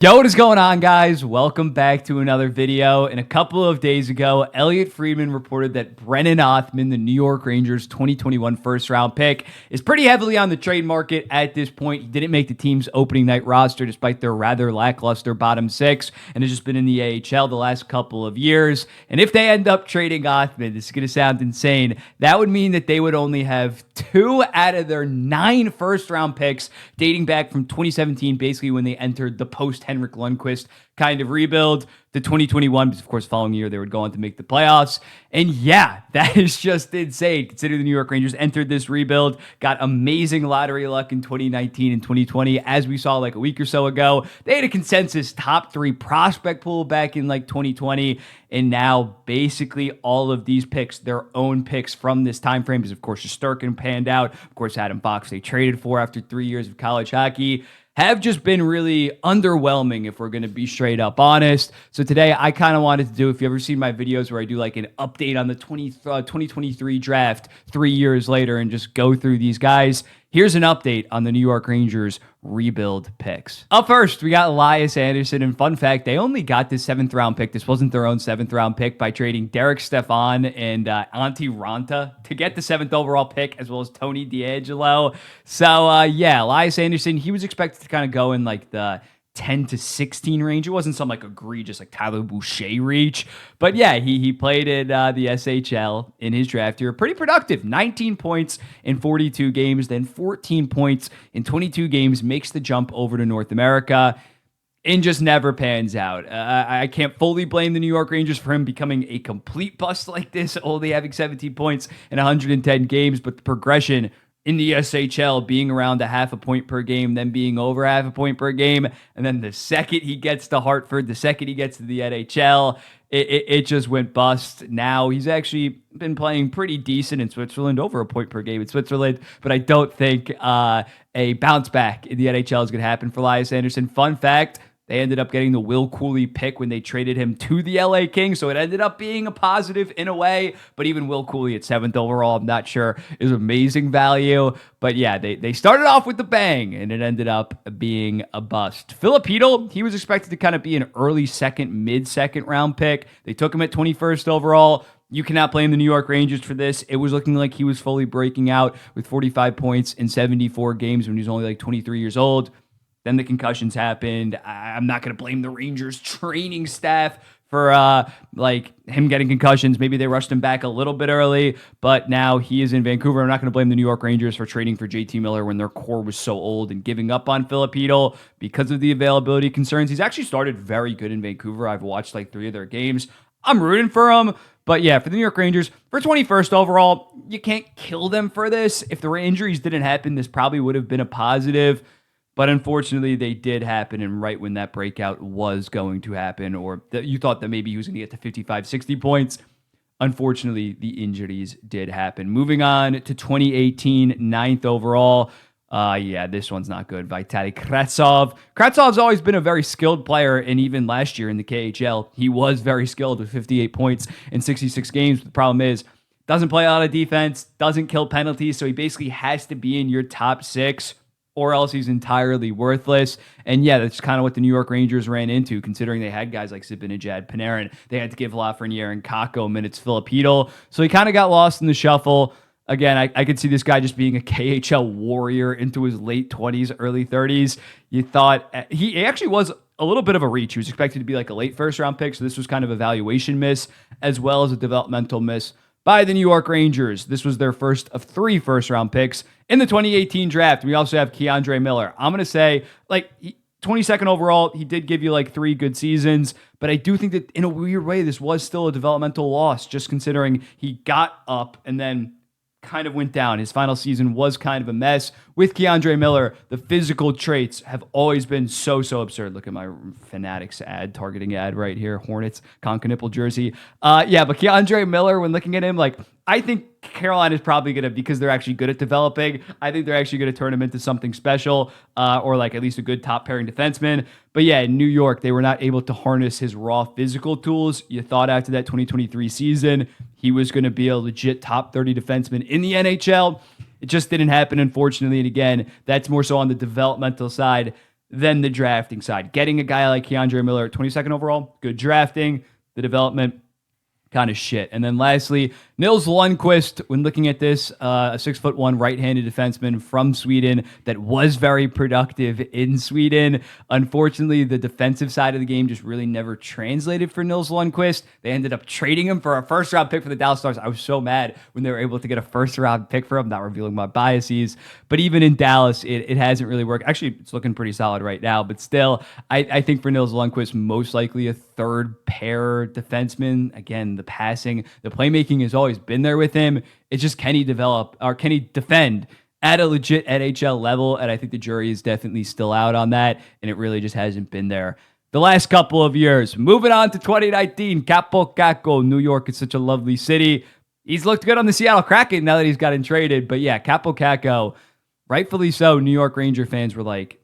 Yo, what is going on, guys? Welcome back to another video. And a couple of days ago, Elliot Friedman reported that Brennan Othmann, the New York Rangers 2021 first-round pick, is pretty heavily on the trade market at this point. He didn't make the team's opening night roster despite their rather lackluster bottom six, and has just been in the AHL the last couple of years. And if they end up trading Othmann, this is going to sound insane, that would mean that they would only have 2 out of their 9 first-round picks dating back from 2017, basically when they entered the post-Henrik Lundqvist kind of rebuild, to 2021, because of course following year they would go on to make the playoffs. And yeah, that is just insane considering the New York Rangers entered this rebuild, got amazing lottery luck in 2019 and 2020, as we saw like a week or so ago. They had a consensus top 3 prospect pool back in like 2020, and now basically all of these picks, their own picks from this time frame, because of course Shesterkin panned out, of course Adam Fox they traded for after 3 years of college hockey, have just been really underwhelming, if we're going to be straight up honest. So today I kind of wanted to do, if you ever seen my videos where I do like an update on the 2023 draft 3 years later and just go through these guys, here's an update on the New York Rangers rebuild picks. Up first, we got Lias Andersson, and fun fact, they only got this 7th round pick. This wasn't their own 7th round pick by trading Derek Stefan and Antti Ranta to get the 7th overall pick, as well as Tony DeAngelo. So yeah, Lias Andersson, he was expected to kind of go in like the 10 to 16 range. It wasn't some like egregious like Tyler Boucher reach, but yeah, he played in the SHL in his draft year. Pretty productive, 19 points in 42 games, then 14 points in 22 games, makes the jump over to North America, and just never pans out. I can't fully blame the New York Rangers for him becoming a complete bust like this, only having 17 points in 110 games, but the progression in the SHL being around a half a point per game, then being over half a point per game, and then the second he gets to Hartford, the second he gets to the NHL, it just went bust. Now he's actually been playing pretty decent in Switzerland, over a point per game in Switzerland, but I don't think a bounce back in the NHL is going to happen for Lias Andersson. Fun fact, they ended up getting the Will Cooley pick when they traded him to the LA Kings, so it ended up being a positive in a way, but even Will Cooley at 7th overall, I'm not sure is amazing value. But yeah, they started off with the bang, and it ended up being a bust. Filip Chytil, he was expected to kind of be an early second, mid-second round pick. They took him at 21st overall. You cannot blame the New York Rangers for this. It was looking like he was fully breaking out with 45 points in 74 games when he was only like 23 years old. Then the concussions happened. I'm not going to blame the Rangers training staff for like him getting concussions. Maybe they rushed him back a little bit early, but now he is in Vancouver. I'm not going to blame the New York Rangers for trading for JT Miller when their core was so old and giving up on Filip Chytil because of the availability concerns. He's actually started very good in Vancouver. I've watched like 3 of their games. I'm rooting for him. But yeah, for the New York Rangers, for 21st overall, you can't kill them for this. If the injuries didn't happen, this probably would have been a positive. But unfortunately, they did happen, and right when that breakout was going to happen, or that you thought that maybe he was going to get to 55, 60 points, unfortunately, the injuries did happen. Moving on to 2018, 9th overall. Yeah, this one's not good. Vitaly Kravtsov. Kravtsov's always been a very skilled player, and even last year in the KHL, he was very skilled with 58 points in 66 games. But the problem is, doesn't play a lot of defense, doesn't kill penalties, so he basically has to be in your top 6, or else he's entirely worthless. And yeah, that's kind of what the New York Rangers ran into, considering they had guys like Zibanejad, Panarin. They had to give Lafreniere and Kakko minutes, Filip Chytil. So he kind of got lost in the shuffle. Again, I could see this guy just being a KHL warrior into his late 20s, early 30s. You thought he actually was a little bit of a reach. He was expected to be like a late first-round pick, so this was kind of a valuation miss as well as a developmental miss by the New York Rangers. This was their first of 3 first-round picks in the 2018 draft. We also have K'Andre Miller. I'm going to say, like, 22nd overall, he did give you like 3 good seasons, but I do think that in a weird way, this was still a developmental loss, just considering he got up and then kind of went down. His final season was kind of a mess. With K'Andre Miller, the physical traits have always been so absurd. Look at my Fanatics ad, targeting ad right here. Hornets, Conca nipple jersey. Yeah, but K'Andre Miller, when looking at him, like, I think Carolina is probably going to, because they're actually good at developing, I think they're actually going to turn him into something special, or like at least a good top pairing defenseman. But yeah, in New York, they were not able to harness his raw physical tools. You thought after that 2023 season, he was going to be a legit top 30 defenseman in the NHL. It just didn't happen, unfortunately. And again, that's more so on the developmental side. than the drafting side. Getting a guy like Keandre Miller at 22nd overall, good drafting. The development, kind of shit. And then lastly, Nils Lundqvist, when looking at this, a 6'1" right-handed defenseman from Sweden that was very productive in Sweden. Unfortunately, the defensive side of the game just really never translated for Nils Lundqvist. They ended up trading him for a first-round pick for the Dallas Stars. I was so mad when they were able to get a first-round pick for him, not revealing my biases. But even in Dallas, it hasn't really worked. Actually, it's looking pretty solid right now. But still, I think for Nils Lundqvist, most likely a third-pair defenseman. Again, the passing, the playmaking has always been there with him. It's just, can he develop, or can he defend at a legit NHL level? And I think the jury is definitely still out on that, and it really just hasn't been there the last couple of years. Moving on to 2019, Kaapo Kakko. New York is such a lovely city. He's looked good on the Seattle Kraken now that he's gotten traded. But yeah, Kaapo Kakko, rightfully so, New York Ranger fans were like,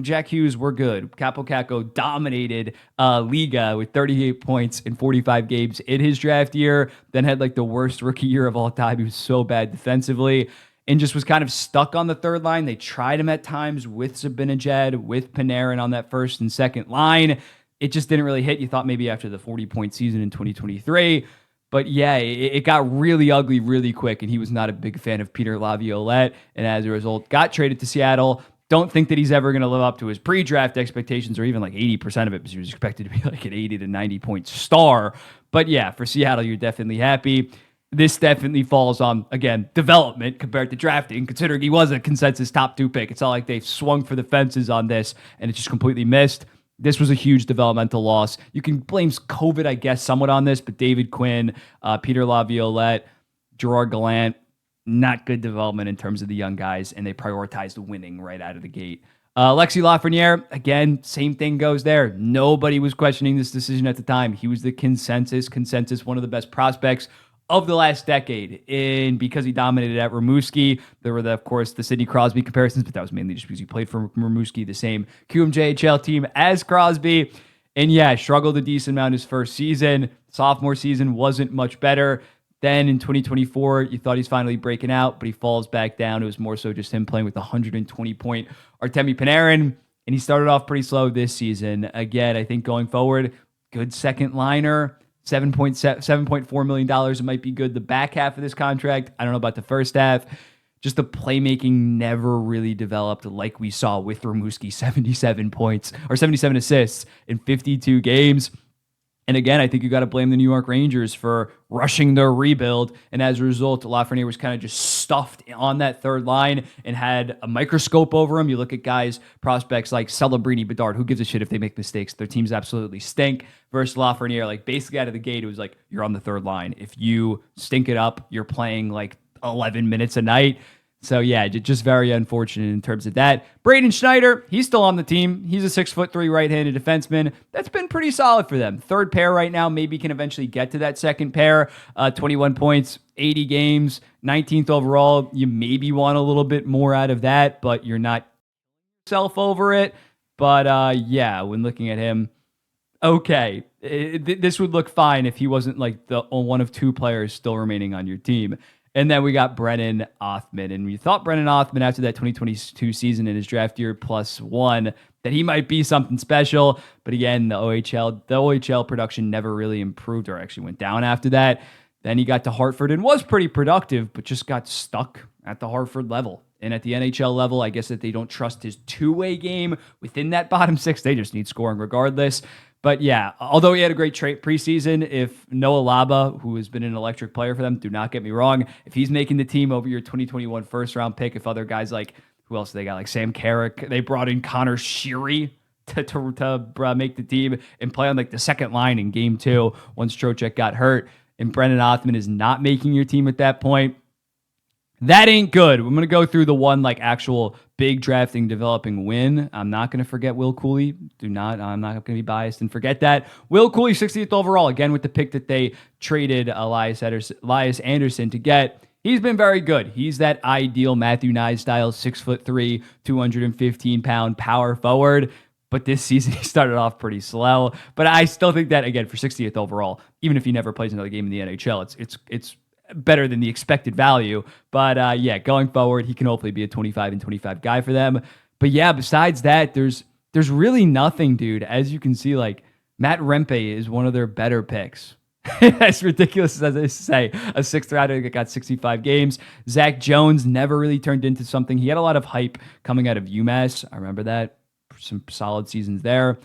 Jack Hughes, we're good. Kaapo Kakko dominated Liga with 38 points in 45 games in his draft year, then had like the worst rookie year of all time. He was so bad defensively and just was kind of stuck on the third line. They tried him at times with Zibanejad, with Panarin on that first and second line. It just didn't really hit. You thought maybe after the 40-point season in 2023. But yeah, it got really ugly really quick, and he was not a big fan of Peter Laviolette, and as a result, got traded to Seattle. Don't think that he's ever going to live up to his pre-draft expectations, or even like 80% of it, because he was expected to be like an 80 to 90-point star. But yeah, for Seattle, you're definitely happy. This definitely falls on, again, development compared to drafting, considering he was a consensus top 2 pick. It's not like they swung for the fences on this, and it just completely missed. This was a huge developmental loss. You can blame COVID, I guess, somewhat on this, but David Quinn, Peter Laviolette, Gerard Gallant, not good development in terms of the young guys, and they prioritized winning right out of the gate. Alexis Lafreniere, again, same thing goes there. Nobody was questioning this decision at the time. He was the consensus, one of the best prospects of the last decade. And because he dominated at Rimouski, there were, of course, the Sidney Crosby comparisons, but that was mainly just because he played for Rimouski, the same QMJHL team as Crosby. And yeah, struggled a decent amount his first season. Sophomore season wasn't much better. Then in 2024, you thought he's finally breaking out, but he falls back down. It was more so just him playing with 120-point Artemi Panarin, and he started off pretty slow this season. Again, I think going forward, good second liner, $7.4 million. It might be good the back half of this contract. I don't know about the first half. Just the playmaking never really developed like we saw with Rimouski, 77 points or 77 assists in 52 games. And again, I think you got to blame the New York Rangers for rushing their rebuild. And as a result, Lafreniere was kind of just stuffed on that third line and had a microscope over him. You look at guys, prospects like Celebrini, Bedard, who gives a shit if they make mistakes? Their teams absolutely stink. Versus Lafreniere, like basically out of the gate, it was like, you're on the third line. If you stink it up, you're playing like 11 minutes a night. So yeah, just very unfortunate in terms of that. Braden Schneider, he's still on the team. He's a 6'3" right-handed defenseman. That's been pretty solid for them. Third pair right now, maybe can eventually get to that second pair. 21 points, 80 games, 19th overall. You maybe want a little bit more out of that, but you're not yourself over it. But yeah, when looking at him, okay, this would look fine if he wasn't like the one of 2 players still remaining on your team. And then we got Brennan Othmann. And we thought Brennan Othmann, after that 2022 season in his draft year +1, that he might be something special. But again, the OHL production never really improved, or actually went down after that. Then he got to Hartford and was pretty productive, but just got stuck at the Hartford level. And at the NHL level, I guess that they don't trust his two-way game within that bottom 6. They just need scoring regardless. But yeah, although he had a great preseason, if Noah Laba, who has been an electric player for them, do not get me wrong, if he's making the team over your 2021 first-round pick, if other guys like, who else they got, like Sam Carrick, they brought in Connor Sheary to make the team and play on like the second line in game 2 once Trocheck got hurt, and Brennan Othmann is not making your team at that point, that ain't good. I'm going to go through the one like actual big drafting developing win. I'm not going to forget Will Cooley. I'm not going to be biased and forget that. Will Cooley, 60th overall, again with the pick that they traded Lias Andersson to get. He's been very good. He's that ideal Matthew Nye style 6'3", 215-pound power forward. But this season, he started off pretty slow. But I still think that, again, for 60th overall, even if he never plays another game in the NHL, it's better than the expected value. But yeah, going forward, he can hopefully be a 25 and 25 guy for them. But yeah, besides that, there's there's really nothing, dude. As you can see, like Matt Rempe is one of their better picks. As ridiculous as I say, a sixth rounder that got 65 games. Zach Jones never really turned into something. He had a lot of hype coming out of UMass. I remember that. Some solid seasons there.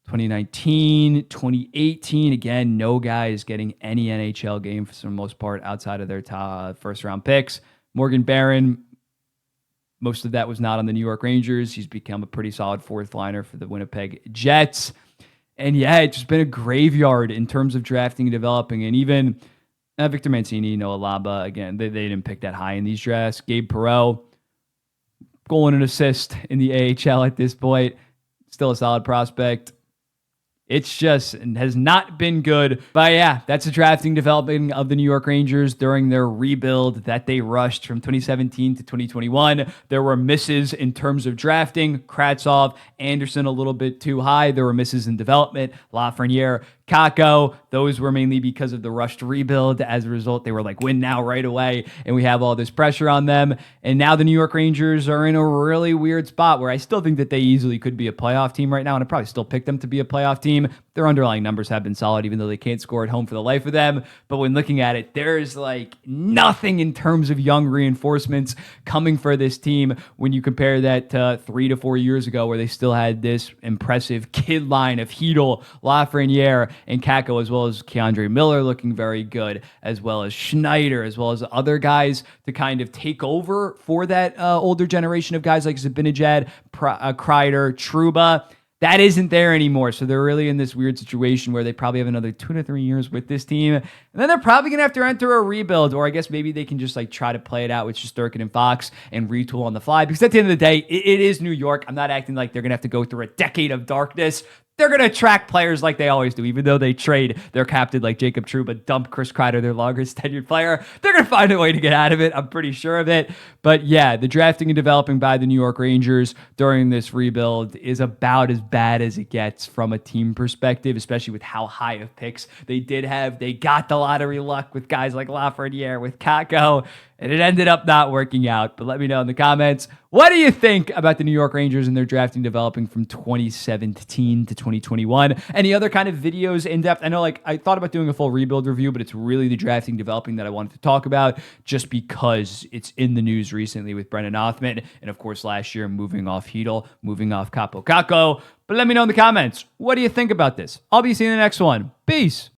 2019, 2018, again, no guys getting any NHL game for the most part outside of their top first round picks. Morgan Barron, most of that was not on the New York Rangers. He's become a pretty solid fourth liner for the Winnipeg Jets. And yeah, it's just been a graveyard in terms of drafting and developing. And even Victor Mancini, Noah Laba, again, they didn't pick that high in these drafts. Gabe Perreault, goal and an assist in the AHL at this point. Still a solid prospect. It's just has not been good. But yeah, that's the drafting developing of the New York Rangers during their rebuild that they rushed from 2017 to 2021. There were misses in terms of drafting. Kravtsov, Andersson a little bit too high. There were misses in development. Lafreniere, Kakko, those were mainly because of the rushed rebuild. As a result, they were like, win now right away, and we have all this pressure on them. And now the New York Rangers are in a really weird spot where I still think that they easily could be a playoff team right now, and I'd probably still pick them to be a playoff team. Their underlying numbers have been solid, even though they can't score at home for the life of them. But when looking at it, there's like nothing in terms of young reinforcements coming for this team when you compare that to 3 to 4 years ago, where they still had this impressive kid line of Chytil, Lafreniere, and Kakko, as well as Keandre Miller looking very good, as well as Schneider, as well as other guys to kind of take over for that older generation of guys like Zibanejad, Kreider, Trouba. That isn't there anymore. So they're really in this weird situation where they probably have another 2 to 3 years with this team. And then they're probably going to have to enter a rebuild, or I guess maybe they can just like try to play it out with Shesterkin and Fox and retool on the fly. Because at the end of the day, it is New York. I'm not acting like they're going to have to go through a decade of darkness. They're going to attract players like they always do, even though they trade their captain like Jacob Trouba, dump Chris Kreider, their longest tenured player. They're going to find a way to get out of it. I'm pretty sure of it. But yeah, the drafting and developing by the New York Rangers during this rebuild is about as bad as it gets from a team perspective, especially with how high of picks they did have. They got the lottery luck with guys like Lafreniere, with Kakko, and it ended up not working out. But let me know in the comments, what do you think about the New York Rangers and their drafting developing from 2017 to 2021? Any other kind of videos in depth? I know like I thought about doing a full rebuild review, but it's really the drafting developing that I wanted to talk about just because it's in the news recently with Brennan Othmann. And of course, last year, moving off Chytil, moving off Kakko. But let me know in the comments, what do you think about this? I'll be seeing you in the next one. Peace.